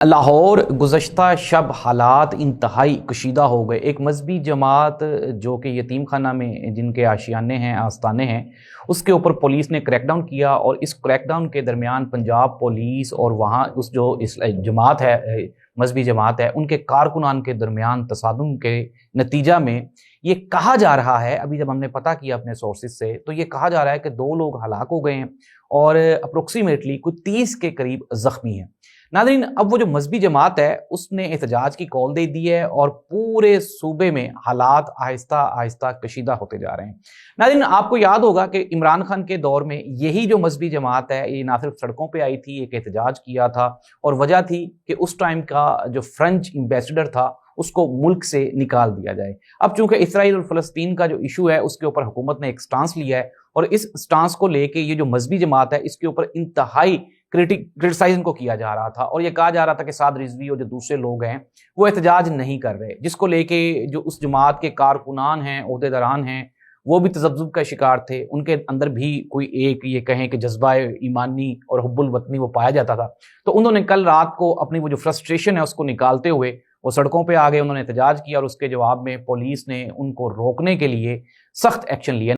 لاہور گزشتہ شب حالات انتہائی کشیدہ ہو گئے۔ ایک مذہبی جماعت جو کہ یتیم خانہ میں جن کے آشیانے ہیں، آستانے ہیں، اس کے اوپر پولیس نے کریک ڈاؤن کیا، اور اس کریک ڈاؤن کے درمیان پنجاب پولیس اور وہاں اس جماعت ہے، مذہبی جماعت ہے، ان کے کارکنان کے درمیان تصادم کے نتیجہ میں یہ کہا جا رہا ہے، ابھی جب ہم نے پتہ کیا اپنے سورسز سے، تو یہ کہا جا رہا ہے کہ 2 لوگ ہلاک ہو گئے ہیں اور اپروکسیمیٹلی کچھ 30 کے قریب زخمی ہیں۔ ناظرین، اب وہ جو مذہبی جماعت ہے اس نے احتجاج کی کال دے دی ہے اور پورے صوبے میں حالات آہستہ آہستہ کشیدہ ہوتے جا رہے ہیں۔ ناظرین، آپ کو یاد ہوگا کہ عمران خان کے دور میں یہی جو مذہبی جماعت ہے یہ نہ صرف سڑکوں پہ آئی تھی، ایک احتجاج کیا تھا، اور وجہ تھی کہ اس ٹائم کا جو فرنچ ایمبیسڈر تھا اس کو ملک سے نکال دیا جائے۔ اب چونکہ اسرائیل اور فلسطین کا جو ایشو ہے اس کے اوپر حکومت نے ایک سٹانس لیا ہے، اور اس سٹانس کو لے کے یہ جو مذہبی جماعت ہے اس کے اوپر انتہائی کرٹیسائز کو کیا جا رہا تھا، اور یہ کہا جا رہا تھا کہ سعد رضوی اور جو دوسرے لوگ ہیں وہ احتجاج نہیں کر رہے، جس کو لے کے جو اس جماعت کے کارکنان ہیں، عہدیداران ہیں، وہ بھی تذبذب کا شکار تھے۔ ان کے اندر بھی کوئی ایک یہ کہیں کہ جذبہ ایمانی اور حب الوطنی وہ پایا جاتا تھا۔ تو انہوں نے کل رات کو اپنی وہ جو فرسٹریشن ہے اس کو نکالتے ہوئے وہ سڑکوں پہ آ گئے، انہوں نے احتجاج کیا، اور اس کے جواب میں پولیس نے ان کو روکنے کے لیے سخت ایکشن لیا۔